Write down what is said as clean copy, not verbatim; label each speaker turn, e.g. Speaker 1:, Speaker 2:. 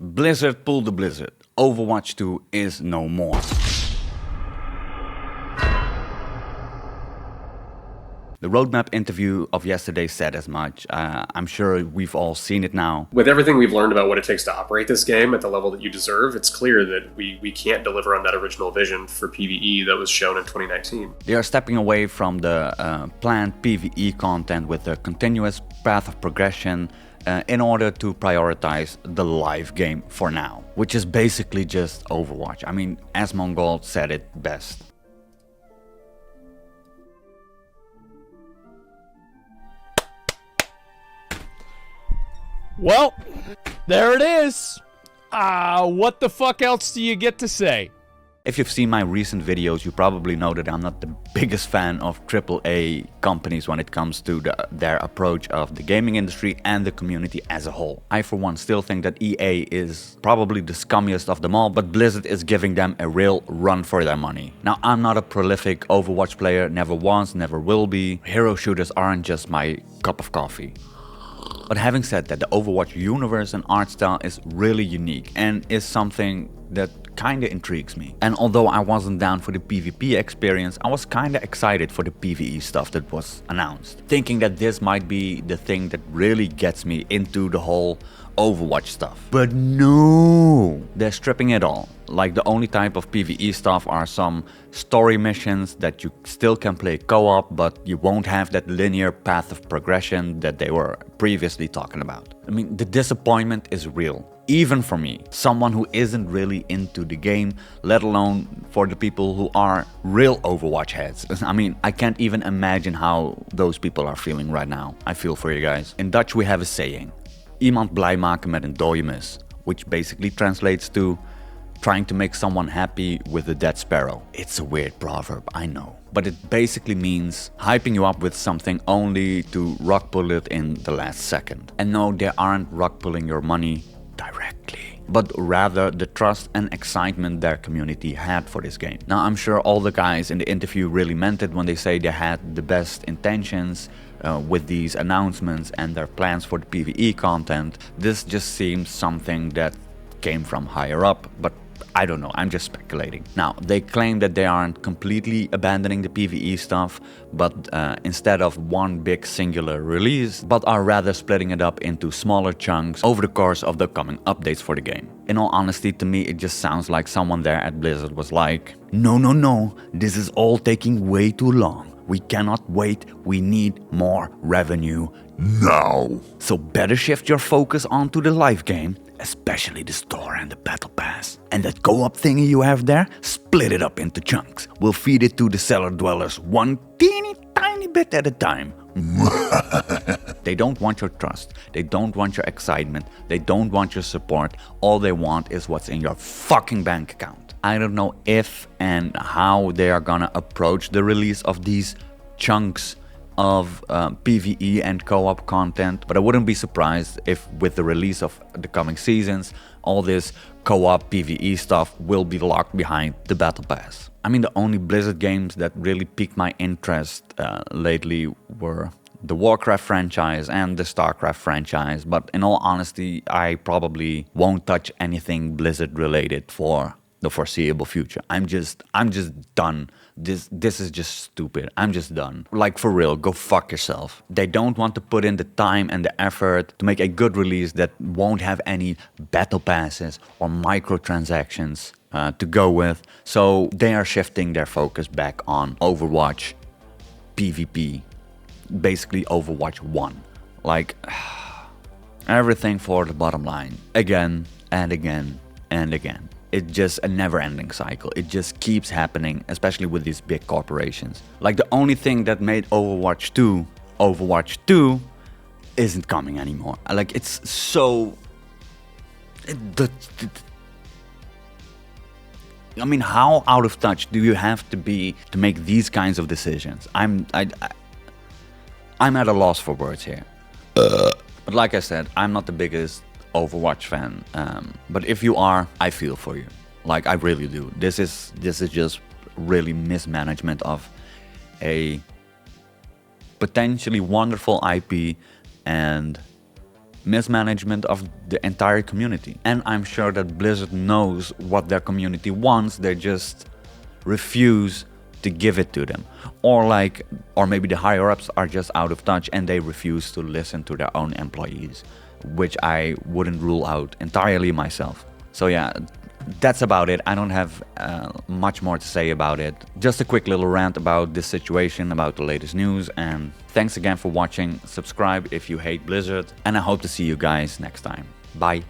Speaker 1: Blizzard pulled the blizzard. Overwatch 2 is no more. The roadmap interview of yesterday said as much. I'm sure we've all seen it now.
Speaker 2: With everything we've learned about what it takes to operate this game at the level that you deserve, it's clear that we can't deliver on that original vision for PvE that was shown in 2019.
Speaker 1: They are stepping away from the planned PvE content with a continuous path of progression in order to prioritize the live game for now, which is basically just Overwatch. I mean, as Mongol said it best.
Speaker 3: Well, there it is. What the fuck else do you get to say?
Speaker 1: If you've seen my recent videos, you probably know that I'm not the biggest fan of AAA companies when it comes to their approach of the gaming industry and the community as a whole. I for one still think that EA is probably the scummiest of them all, but Blizzard is giving them a real run for their money. Now, I'm not a prolific Overwatch player, never was, never will be. Hero shooters aren't just my cup of coffee. But having said that, the Overwatch universe and art style is really unique and is something that kinda intrigues me. And although I wasn't down for the PvP experience, I was kinda excited for the PvE stuff that was announced, thinking that this might be the thing that really gets me into the whole Overwatch stuff. But no, they're stripping it all. Like, the only type of PvE stuff are some story missions that you still can play co-op, but you won't have that linear path of progression that they were previously talking about. I mean, the disappointment is real. Even for me, someone who isn't really into the game, let alone for the people who are real Overwatch heads. I mean, I can't even imagine how those people are feeling right now. I feel for you guys. In Dutch we have a saying, iemand blij maken met een dode mus, which basically translates to trying to make someone happy with a dead sparrow. It's a weird proverb, I know. But it basically means hyping you up with something only to rug pull it in the last second. And no, they aren't rug pulling your money directly, but rather the trust and excitement their community had for this game. Now, I'm sure all the guys in the interview really meant it when they say they had the best intentions with these announcements and their plans for the PvE content. This just seems something that came from higher up, but I don't know, I'm just speculating. Now, they claim that they aren't completely abandoning the PvE stuff, but instead of one big singular release, but are rather splitting it up into smaller chunks over the course of the coming updates for the game. In all honesty, to me, it just sounds like someone there at Blizzard was like, no, this is all taking way too long. We cannot wait, we need more revenue now. So better shift your focus onto the live game, especially the store and the battle pass. And that co-op thingy you have there, split it up into chunks. We'll feed it to the cellar dwellers one teeny tiny bit at a time. They don't want your trust, they don't want your excitement, they don't want your support. All they want is what's in your fucking bank account. I don't know if and how they are gonna approach the release of these chunks of PvE and co-op content, but I wouldn't be surprised if with the release of the coming seasons, all this co-op PvE stuff will be locked behind the battle pass. I mean, the only Blizzard games that really piqued my interest lately were the Warcraft franchise and the Starcraft franchise, but in all honesty, I probably won't touch anything Blizzard related for the foreseeable future. I'm just done. This is just stupid. I'm just done. Like, for real, go fuck yourself. They don't want to put in the time and the effort to make a good release that won't have any battle passes or microtransactions to go with. So they are shifting their focus back on Overwatch PvP, basically Overwatch 1. Like, everything for the bottom line, again and again and again. It's just a never-ending cycle. It just keeps happening, especially with these big corporations. Like, the only thing that made Overwatch 2 isn't coming anymore. Like, it's so... I mean, how out of touch do you have to be to make these kinds of decisions? I'm at a loss for words here. But like I said, I'm not the biggest Overwatch fan, but if you are, I feel for you. Like, I really do. This is just really mismanagement of a potentially wonderful IP and mismanagement of the entire community. And I'm sure that Blizzard knows what their community wants, they just refuse to give it to them. Or maybe the higher ups are just out of touch and they refuse to listen to their own employees, which I wouldn't rule out entirely myself. So yeah, that's about it. I don't have much more to say about it. Just a quick little rant about this situation, about the latest news, and thanks again for watching. Subscribe if you hate Blizzard, and I hope to see you guys next time. Bye.